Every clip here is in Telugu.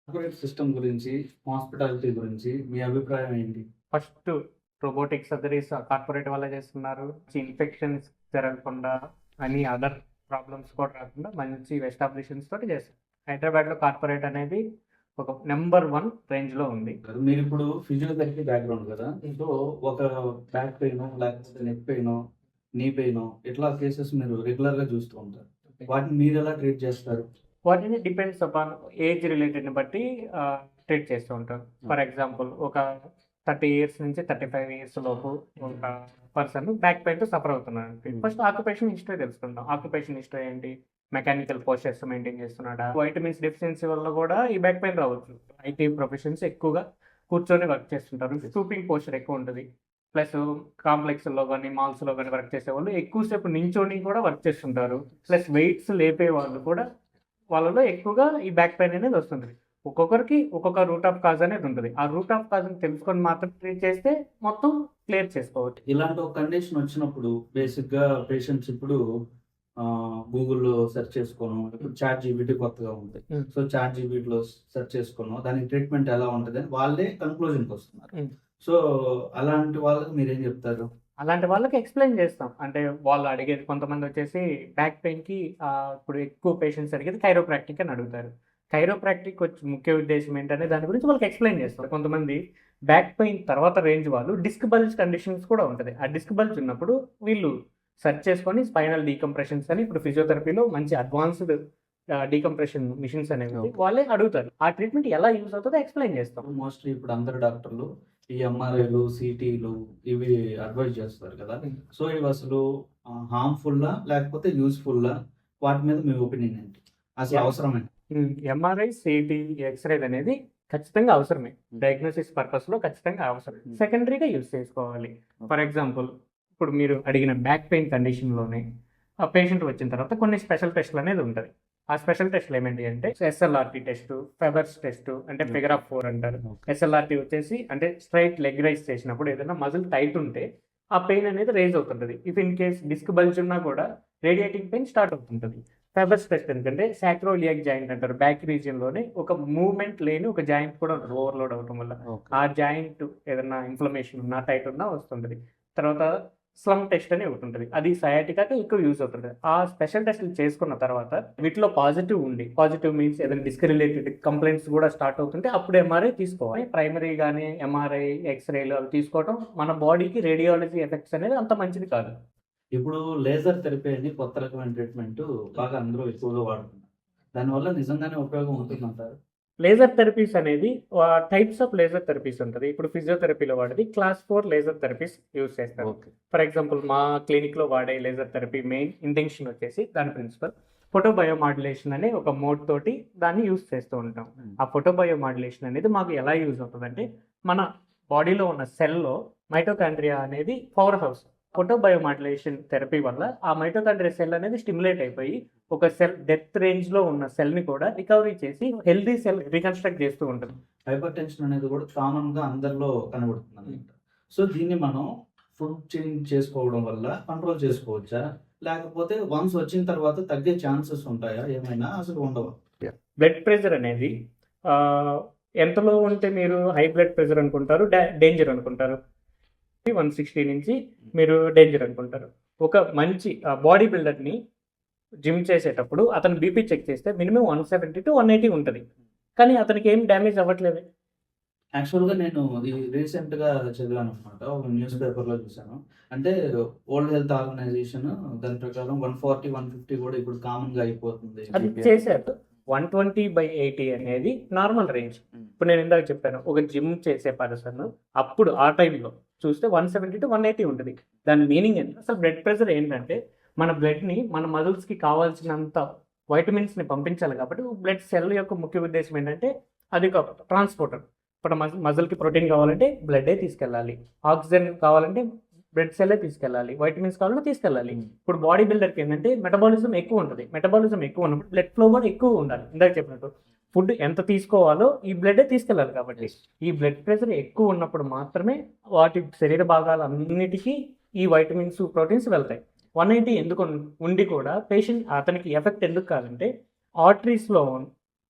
కార్పొరేట్ సిస్టమ్ గురించి, హాస్పిటాలిటీ గురించి మీ అభిప్రాయం ఏంటి? ఫస్ట్ రోబోటిక్ సర్జరీస్ కార్పొరేట్ వల్ల చేస్తున్నారు. ఇన్ఫెక్షన్స్ జరగకుండా అని అదర్ ప్రాబ్లమ్స్ కూడా రాకుండా మంచి ఎస్టాబ్లిషన్స్ తోటి చేస్తారు. హైదరాబాద్లో కార్పొరేట్ అనేది ఒక నెంబర్ 1 రేంజ్లో ఉంది. మీరు ఇప్పుడు ఫిజియోథెరపీ బ్యాక్గ్రౌండ్ కదా, సో ఒక బ్యాక్ పెయిన్ లేకపోతే నెక్ పెయిన్, నీ పెయిన్ ఇట్లా కేసెస్ మీరు రెగ్యులర్ గా చూస్తూ ఉంటారు. వాటిని మీరు ఎలా ట్రీట్ చేస్తారు? వాటిని డిపెండ్స్ అపాన్ ఏజ్ రిలేటెడ్ని బట్టి ట్రీట్ చేస్తూ ఉంటాం. ఫర్ ఎగ్జాంపుల్ ఒక 30 ఇయర్స్ నుంచి 35 ఇయర్స్ లోపు ఒక పర్సన్ బ్యాక్ పెయిన్తో సఫర్ అవుతున్నాడు. ఫస్ట్ ఆక్యుపేషన్ హిస్టరీ తెలుసుకుంటాం. ఆక్యుపేషన్ హిస్టరీ ఏంటి, మెకానికల్ పోస్చర్స్ మెయింటైన్ చేస్తున్నాడా, వైటమిన్స్ డెఫిషియన్సీ వల్ల కూడా ఈ బ్యాక్ పెయిన్ రావచ్చు. ఐటీ ప్రొఫెషన్స్ ఎక్కువగా కూర్చొని వర్క్ చేస్తుంటారు, స్టూపింగ్ పోస్చర్ ఎక్కువ ఉంటుంది. ప్లస్ కాంప్లెక్స్లో కానీ మాల్స్లో కానీ వర్క్ చేసే వాళ్ళు ఎక్కువసేపు నించొని కూడా వర్క్ చేస్తుంటారు. ప్లస్ వెయిట్స్ లేపే వాళ్ళు కూడా వాళ్ళలో ఎక్కువగా ఈ బ్యాక్ పెయిన్ అనేది వస్తుంది. ఒక్కొక్కరికి ఒక్కొక్క రూట్ ఆఫ్ కాజ్ అనేది ఉంటుంది. ఆ రూట్ ఆఫ్ కాజ్ తెలుసుకొని మాత్రం ట్రీట్ చేస్తే మొత్తం క్లియర్ చేసుకోవచ్చు. ఇలాంటి ఒక కండిషన్ వచ్చినప్పుడు బేసిక్ గా పేషెంట్స్ ఇప్పుడు గూగుల్లో సెర్చ్ చేసుకోను, ఇప్పుడు చాట్ జీబీటీ కొత్తగా ఉంది, సో చాట్ జీబీటీలో సెర్చ్ చేసుకోను దానికి ట్రీట్మెంట్ ఎలా ఉంటుంది అని వాళ్ళే కన్క్లూజన్కి వస్తున్నారు. సో అలాంటి వాళ్ళకి మీరేం చెప్తారు? అలాంటి వాళ్ళకి ఎక్స్ప్లెయిన్ చేస్తాం. అంటే వాళ్ళు అడిగేది కొంతమంది వచ్చేసి బ్యాక్ పెయిన్కి ఇప్పుడు ఎక్కువ పేషెంట్స్ అడిగేది కైరోప్రాక్టిక్ అని అడుగుతారు. కైరోప్రాక్టిక్ వచ్చి ముఖ్య ఉద్దేశం ఏంటనే దాని గురించి వాళ్ళకి ఎక్స్ప్లెయిన్ చేస్తారు. కొంతమంది బ్యాక్ పెయిన్ తర్వాత రేంజ్ వాళ్ళు డిస్క్ బల్జ్ కండిషన్స్ కూడా ఉంటుంది. ఆ డిస్క్ బల్జ్ ఉన్నప్పుడు వీళ్ళు సెర్చ్ చేసుకొని స్పైనల్ డీకంప్రెషన్స్ అని ఇప్పుడు ఫిజియోథెరపీలో మంచి అడ్వాన్స్డ్ డీకంప్రెషన్ మిషన్స్ అనేవి వాళ్ళే అడుగుతారు. ఆ ట్రీట్మెంట్ ఎలా యూజ్ అవుతుందో ఎక్స్ప్లెయిన్ చేస్తాం. మోస్ట్లీ ఇప్పుడు అందరు డాక్టర్లు ఈ ఎంఆర్ఐలు, సిటీలు ఇవి అడ్వైజ్ చేస్తారు కదా, సో ఇవి అసలు హార్మ్ఫుల్లా లేకపోతే యూస్ఫుల్లా? వాటి మీద మీ ఒపీనియన్ ఏంటి? అసలు అవసరమే? ఎంఆర్ఐ, సిటీ, ఎక్స్రేలు అనేది ఖచ్చితంగా అవసరమే. డయాగ్నోసిస్ పర్పస్లో ఖచ్చితంగా అవసరం. సెకండరీగా యూజ్ చేసుకోవాలి. ఫర్ ఎగ్జాంపుల్ ఇప్పుడు మీరు అడిగిన బ్యాక్ పెయిన్ కండిషన్లోనే ఆ పేషెంట్ వచ్చిన తర్వాత కొన్ని స్పెషల్ టెస్ట్లు అనేది ఉంటుంది. ఆ స్పెషల్ టెస్ట్లు ఏమేంటి అంటే ఎస్ఎల్ఆర్టీ టెస్ట్, ఫెబర్స్ టెస్ట్, అంటే ఫిగర్ ఆఫ్ 4 అంటారు. ఎస్ఎల్ఆర్టీ వచ్చేసి అంటే స్ట్రైట్ లెగ్ రైజ్ చేసినప్పుడు ఏదైనా మజిల్ టైట్ ఉంటే ఆ పెయిన్ అనేది రేజ్ అవుతుంటుంది. If in case disc bulge ఉన్నా కూడా రేడియేటింగ్ పెయిన్ స్టార్ట్ అవుతుంటుంది. ఫెబర్స్ టెస్ట్ ఎందుకంటే సాక్రోలియాక్ జాయింట్ అంటారు. బ్యాక్ రీజియన్లోనే ఒక మూవ్మెంట్ లేని ఒక జాయింట్ కూడా ఉంటుంది ఓవర్లోడ్ అవడం వల్ల. ఆ జాయింట్ ఏదైనా ఇన్ఫ్లమేషన్ ఉన్నా టైట్ ఉన్నా వస్తుంటుంది. తర్వాత స్లమ్ టెస్ట్ అని ఒకటి ఉంటుంది. అది సయాటికాకి ఎక్కువ యూజ్ అవుతుంది. ఆ స్పెషల్ టెస్ట్లు చేసుకున్న తర్వాత వీటిలో పాజిటివ్ ఉండి, పాజిటివ్ మీన్స్ ఏదైనా డిస్క్ రిలేటెడ్ కంప్లైంట్స్ కూడా స్టార్ట్ అవుతుంటే అప్పుడు ఎంఆర్ఐ తీసుకోవాలి. ప్రైమరీ కానీ ఎంఆర్ఐ, ఎక్స్రేలు అవి తీసుకోవడం మన బాడీకి రేడియాలజీ ఎఫెక్ట్స్ అనేది అంత మంచిది కాదు. ఇప్పుడు లేజర్ థెరపీ అని కొత్త రకమైన ట్రీట్మెంట్ బాగా అందరూ ఎక్కువగా వాడుతున్నారు. దానివల్ల నిజంగానే ఉపయోగం ఉంటుందంటారు? లేజర్ థెరపీస్ అనేది టైప్స్ ఆఫ్ లేజర్ థెరపీస్ ఉంటుంది. ఇప్పుడు ఫిజియోథెరపీలో వాడేది క్లాస్ 4 లేజర్ థెరపీస్ యూజ్ చేస్తారు. ఫర్ ఎగ్జాంపుల్ మా క్లినిక్లో వాడే లేజర్ థెరపీ మెయిన్ ఇంటెన్షన్ వచ్చేసి దాని ప్రిన్సిపల్ ఫోటో బయోమాడ్యులేషన్ అనే ఒక మోడ్ తోటి దాన్ని యూజ్ చేస్తూ ఉంటాం. ఆ ఫోటో బయోమాడ్యులేషన్ అనేది మాకు ఎలా యూజ్ అవుతుందంటే మన బాడీలో ఉన్న సెల్లో మైటోకాండ్రియా అనేది పవర్ హౌస్. ఫోటో బయోమాడ్యులేషన్ థెరపీ వల్ల ఆ మైటోకాండ్రియా సెల్ అనేది స్టిమ్యులేట్ అయిపోయి ఒక సెల్ డెత్ రేంజ్లో ఉన్న సెల్ని కూడా రికవరీ చేసి హెల్దీ సెల్ రీకన్స్ట్రక్ట్ చేస్తూ ఉంటుంది. హైపర్ టెన్షన్ అనేది కూడా కామన్గా అందరిలో కనబడుతుంది అనమాట. సో దీన్ని మనం ఫుడ్ చేంజ్ చేసుకోవడం వల్ల కంట్రోల్ చేసుకోవచ్చా, లేకపోతే వన్స్ వచ్చిన తర్వాత తగ్గే ఛాన్సెస్ ఉంటాయా, ఏమైనా అసలు ఉండవా? బ్లడ్ ప్రెషర్ అనేది ఎంతలో ఉంటే మీరు హై బ్లడ్ ప్రెషర్ అనుకుంటారు, డేంజర్ అనుకుంటారు? 160 నుంచి మీరు డేంజర్ అనుకుంటారు. ఒక మంచి బాడీ బిల్డర్ని జిమ్ చేసేటప్పుడు అతను బీపీ చెక్ చేస్తే మినిమం 170 to 180 ఉంటుంది. కానీ అతనికి ఏం డ్యామేజ్ అవ్వట్లేదు. యాక్చువల్గా నేను రీసెంట్గా చదివాను అనమాట, ఒక న్యూస్ పేపర్లో చూశాను. అంటే వరల్డ్ హెల్త్ ఆర్గనైజేషన్ దాని ప్రకారం 140, 150 కూడా ఇప్పుడు కామన్గా అయిపోతుంది. అది చేశారు. 120/80 అనేది నార్మల్ రేంజ్. ఇప్పుడు నేను ఇందాక చెప్పాను, ఒక జిమ్ చేసే పర్సన్ అప్పుడు ఆ టైంలో చూస్తే 170 to 180 ఉంటుంది. దాని మీనింగ్ ఏంటి? అసలు బ్లడ్ ప్రెషర్ ఏంటంటే మన బ్లడ్ని మన మజిల్స్కి కావాల్సినంత వైటమిన్స్ని పంపించాలి. కాబట్టి బ్లడ్ సెల్ యొక్క ముఖ్య ఉద్దేశం ఏంటంటే అది ఒక ట్రాన్స్పోర్టర్. ఇప్పుడు మజిల్కి ప్రోటీన్ కావాలంటే బ్లడ్డే తీసుకెళ్ళాలి, ఆక్సిజన్ కావాలంటే బ్లడ్ సెల్లే తీసుకెళ్ళాలి, వైటమిన్స్ కావాలంటే తీసుకెళ్ళాలి. ఇప్పుడు బాడీ బిల్డర్కి ఏంటంటే మెటబాలిజం ఎక్కువ ఉంటుంది. మెటబాలిజం ఎక్కువ ఉన్నప్పుడు బ్లడ్ ఫ్లో కూడా ఎక్కువ ఉండాలి. ఇందాక చెప్పినట్టు ఫుడ్ ఎంత తీసుకోవాలో ఈ బ్లడ్డే తీసుకెళ్ళాలి. కాబట్టి ఈ బ్లడ్ ప్రెషర్ ఎక్కువ ఉన్నప్పుడు మాత్రమే వాటి శరీర భాగాలన్నిటికీ ఈ వైటమిన్స్, ప్రోటీన్స్ వెళ్తాయి. 180 ఎందుకు ఉండి కూడా పేషెంట్ అతనికి ఎఫెక్ట్ ఎందుకు కాదంటే ఆర్టరీస్లో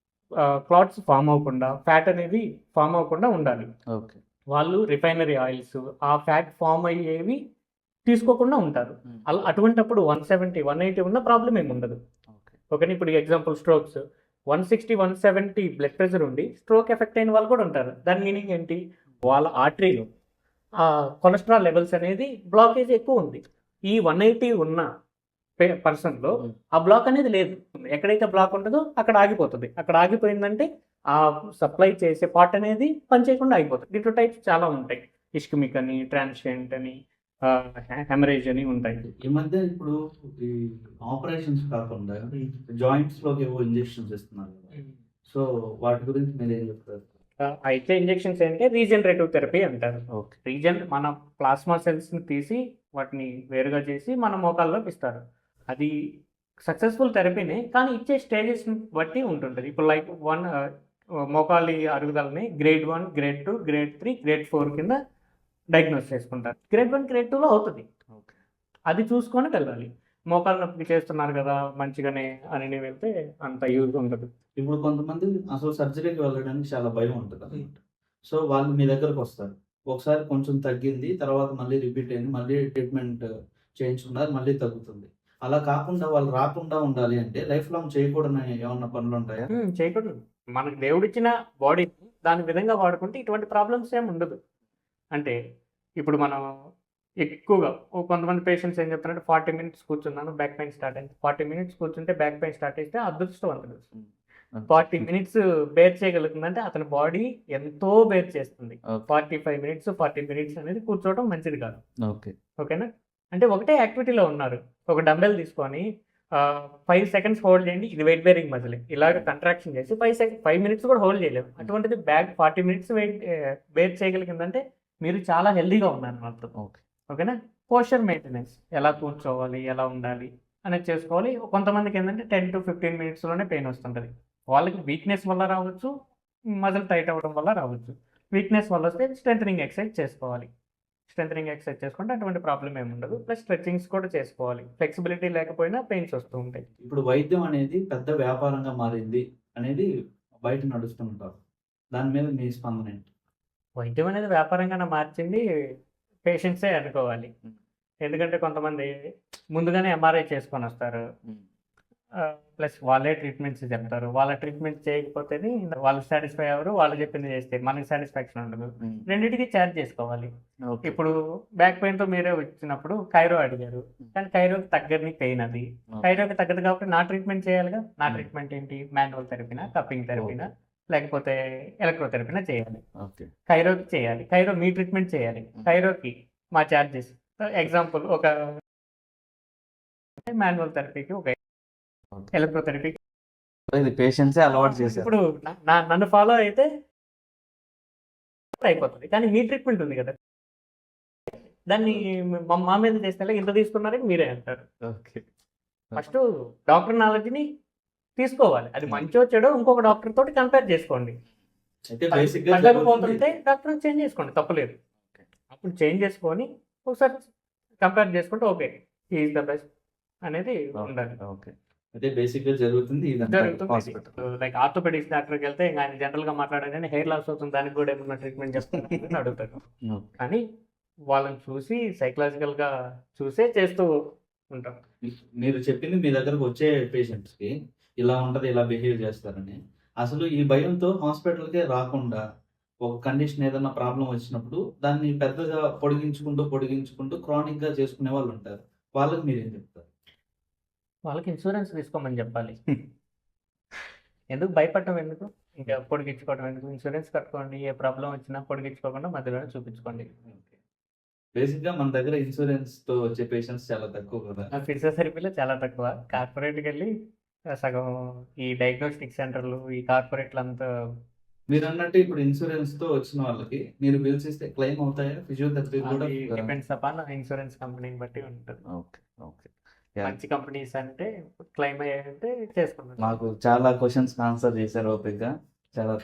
క్లాట్స్ ఫామ్ అవ్వకుండా, ఫ్యాట్ అనేది ఫామ్ అవ్వకుండా ఉండాలి. ఓకే. వాళ్ళు రిఫైనరీ ఆయిల్స్, ఆ ఫ్యాట్ ఫామ్ అయ్యేవి తీసుకోకుండా ఉంటారు. అటువంటప్పుడు 170, 180 ఉన్న ప్రాబ్లం ఏమి ఉండదు. ఓకే. ఓకేనా. ఇప్పుడు ఎగ్జాంపుల్ స్ట్రోక్స్ 160, 170 బ్లడ్ ప్రెషర్ ఉండి స్ట్రోక్ ఎఫెక్ట్ అయిన వాళ్ళు కూడా ఉంటారు. దాని మీనింగ్ ఏంటి? వాళ్ళ ఆర్టరీలో కొలెస్ట్రాల్ లెవెల్స్ అనేది బ్లాకేజ్ ఎక్కువ ఉంది. ఈ 180 ఉన్న పర్సన్లో ఆ బ్లాక్ అనేది లేదు. ఎక్కడైతే బ్లాక్ ఉంటుందో అక్కడ ఆగిపోతుంది. అక్కడ ఆగిపోయిందంటే ఆ సప్లై చేసే పార్ట్ అనేది పనిచేయకుండా ఆగిపోతుంది. దీంట్లో టైప్స్ చాలా ఉంటాయి. ఇష్కమిక్ అని, ట్రాన్షియంట్ అని, హెమరేజ్ అని ఉంటాయి. ఈ మధ్య ఇప్పుడు ఈ ఆపరేషన్స్ కాకుండా జాయింట్స్ లోకి ఏవో ఇంజెక్షన్స్ ఇస్తున్నారు కదా, సో వాటి గురించి మీరు ఏం చెప్తారు? అయితే ఇంజెక్షన్స్ అంటే రీజనరేటివ్ థెరపీ అంటారు. ఓకే. మన ప్లాస్మా సెల్స్ని తీసి వాటిని వేరుగా చేసి మన మోకాల్లోకి ఇస్తారు. అది సక్సెస్ఫుల్ థెరపీనే, కానీ ఇచ్చే స్టేజెస్ని బట్టి ఉంటుంటుంది. ఇప్పుడు లైక్ మోకాలి అరుగుదలని గ్రేడ్ 1, గ్రేడ్ 2, గ్రేడ్ 3, గ్రేడ్ 4 కింద డయాగ్నోస్ చేసుకుంటారు. గ్రేడ్ 1, గ్రేడ్ 2లో అవుతుంది. ఓకే. అది చూసుకొని వెళ్ళాలి. మోకాలు నొప్పికి చేస్తున్నారు కదా మంచిగానే అని వెళ్తే అంత యూజ్ ఉండదు. ఇప్పుడు కొంతమంది అసలు సర్జరీకి వెళ్ళడానికి చాలా భయం ఉంటుంది అనమాట. సో వాళ్ళు మీ దగ్గరకు వస్తారు. ఒకసారి కొంచెం తగ్గింది, తర్వాత మళ్ళీ రిపీట్ అయింది, మళ్ళీ ట్రీట్మెంట్ చేయించుకున్నారు, మళ్ళీ తగ్గుతుంది. అలా కాకుండా వాళ్ళు రాకుండా ఉండాలి అంటే లైఫ్ లాంగ్ చేయకూడని ఏమన్నా పనులు ఉంటాయా? చేయకూడదు. మనకు దేవుడిచ్చిన బాడీని దాని విధంగా వాడుకుంటే ఇటువంటి ప్రాబ్లమ్స్ ఏమి ఉండదు. అంటే ఇప్పుడు మనం ఎక్కువగా కొంతమంది పేషెంట్స్ ఏం చెప్తారంటే 40 మినిట్స్ కూర్చున్నాను, బ్యాక్ పెయిన్ స్టార్ట్ అయింది. 40 మినిట్స్ కూర్చుంటే బ్యాక్ పెయిన్ స్టార్ట్ అయితే అదృష్టవంతుడు. 40 మినిట్స్ బేర్ చేయగలుగుతుందంటే అతని బాడీ ఎంతో బేర్ చేస్తుంది. 45 మినిట్స్, 40 మినిట్స్ అనేది కూర్చోవడం మంచిది కాదు. ఓకే. ఓకేనా. అంటే ఒకటే యాక్టివిటీలో ఉన్నారు. ఒక డంబెల్ తీసుకొని 5 సెకండ్స్ హోల్డ్ చేయండి, ఇది వెయిట్ బేరింగ్ మజిల్, ఇలాగ కంట్రాక్షన్ చేసి 5 మినిట్స్ కూడా హోల్డ్ చేయలేము. అటువంటిది బ్యాక్ 40 మినిట్స్ వెయిట్ బేర్ చేయగలిగిందంటే మీరు చాలా హెల్దీగా ఉన్నారు మాత్రం. ఓకే. ఓకేనా. పోస్చర్ మెయింటెనెన్స్, ఎలా కూర్చోవాలి, ఎలా ఉండాలి అనేది చేసుకోవాలి. కొంతమందికి ఏంటంటే 10 to 15 మినిట్స్లోనే పెయిన్ వస్తుంటుంది. వాళ్ళకి వీక్నెస్ వల్ల రావచ్చు, మజిల్ టైట్ అవ్వడం వల్ల రావచ్చు. వీక్నెస్ వల్ల వస్తే స్ట్రెంథనింగ్ ఎక్సర్సైజ్ చేసుకోవాలి. స్ట్రెంథనింగ్ ఎక్సర్సైజ్ చేసుకుంటే అటువంటి ప్రాబ్లం ఏమి ఉండదు. ప్లస్ స్ట్రెచ్చింగ్స్ కూడా చేసుకోవాలి. ఫ్లెక్సిబిలిటీ లేకపోయినా పెయిన్స్ వస్తూ ఉంటాయి. ఇప్పుడు వైద్యం అనేది పెద్ద వ్యాపారంగా మారింది అనేది బయట నడుస్తుంటారు. దాని మీద మీ స్పందన ఏంటి? వైద్యం అనేది వ్యాపారంగానే మార్చింది పేషెంట్సే అనుకోవాలి. ఎందుకంటే కొంతమంది ముందుగానే ఎంఆర్ఐ చేసుకొని వస్తారు, ప్లస్ వాళ్ళే ట్రీట్మెంట్స్ చెప్తారు. వాళ్ళ ట్రీట్మెంట్ చేయకపోతేనే వాళ్ళు సాటిస్ఫై అవ్వరు, వాళ్ళు చెప్పింది చేస్తే మనకి సాటిస్ఫాక్షన్ ఉండదు. రెండింటికి ఛార్జ్ చేసుకోవాలి. ఇప్పుడు బ్యాక్ పెయిన్తో మీరే వచ్చినప్పుడు కైరో అడిగారు, కానీ కైరోకి తగ్గని పెయిన్ అది. కైరోకి తగ్గదు కాబట్టి నా ట్రీట్మెంట్ చేయాలిగా. నా ట్రీట్మెంట్ ఏంటి? మాన్యువల్ థెరపీనా, కప్పింగ్ థెరపీనా, లేకపోతే ఎలక్ట్రోథెరపీనా చేయాలి. కైరోకి చేయాలి, కైరో మీ ట్రీట్మెంట్ చేయాలి. కైరోకి మా ఛార్జెస్. ఎగ్జాంపుల్ ఒక మాన్యువల్ థెరపీకి, ఒక ఎలక్ట్రోథెరపీ పేషెంట్సే అలవాటు చేశారు. ఇప్పుడు నన్ను ఫాలో అయితే అయిపోతుంది, కానీ మీ ట్రీట్మెంట్ ఉంది కదా, దాన్ని మా మీద చేస్తే ఇంత తీసుకున్నారని మీరే అంటారు. ఫస్ట్ డాక్టర్ నాలెడ్జ్ని తీసుకోవాలి. అది మంచో చెడో ఇంకొక డాక్టర్ తోటి కంపేర్ చేసుకోండి. తగ్గకపోతుంటే డాక్టర్ చేంజ్ చేసుకోండి, తప్పలేదు. అప్పుడు చేంజ్ చేసుకొని ఒకసారి కంపేర్ చేసుకుంటే ఓకే ఈజ్ ద బెస్ట్ అనేది ఉండాలి. అయితే బేసిక్ గా జరుగుతుంది. లైక్ ఆర్థోపెడిక్స్ డాక్టర్కి వెళ్తే ఇంకా ఆయన జనరల్ గా మాట్లాడాలని హెయిర్ లాస్ అవుతుంది, దానికి కూడా ఏమన్నా ట్రీట్మెంట్ చేస్తారని అడుగుతారు. కానీ వాళ్ళని చూసి సైకలాజికల్ గా చూసే చేస్తూ ఉంటాం. మీరు చెప్పింది మీ దగ్గరకు వచ్చే పేషెంట్స్ కి ఇలా ఉంటది, ఇలా బిహేవ్ చేస్తారని. అసలు ఈ భయంతో హాస్పిటల్కే రాకుండా ఒక కండిషన్ ఏదైనా ప్రాబ్లం వచ్చినప్పుడు దాన్ని పెద్దగా పొడిగించుకుంటూ క్రానిక్ గా చేసుకునే వాళ్ళు ఉంటారు. వాళ్ళకి మీరేం చెప్తారు? వాళ్ళకి ఇన్సూరెన్స్ తీసుకోమని చెప్పాలి. ఎందుకు భయపడటం, ఎందుకు ఇంకా పొడిగించుకోవడం ఎందుకు? ఇన్సూరెన్స్ కట్టుకోండి, ఏ ప్రాబ్లం వచ్చినా పొడిగించుకోకుండా మధ్యలోనే చూపించుకోండి. బేసిక్ గా మన దగ్గర ఇన్సూరెన్స్ తో వచ్చే పేషెంట్స్ చాలా తక్కువ కదా. ఫిజియోథెరపీలో చాలా తక్కువ. కార్పొరేట్కి వెళ్ళి సగం ఈ డయాగ్నోస్టిక్ సెంటర్లు, ఈ కార్పొరేట్లు అంతా. మీరు అన్నట్టు ఇప్పుడు ఇన్సూరెన్స్ తో వచ్చిన వాళ్ళకి మీరు బిల్స్ ఇస్తే క్లెయిమ్ అవుతాయా? ఫిజియోథెరపీ కూడా డిపెండ్స్ అపాన్ ఇన్సూరెన్స్ కంపెనీని బట్టి ఉంటుంది. మంచి కంపెనీస్ అంటే క్లెయిమ్ అయ్యాయంటే చేసుకుంటాం. మాకు చాలా క్వశ్చన్స్ ఆన్సర్ చేశారు ఓపికగా. చాలా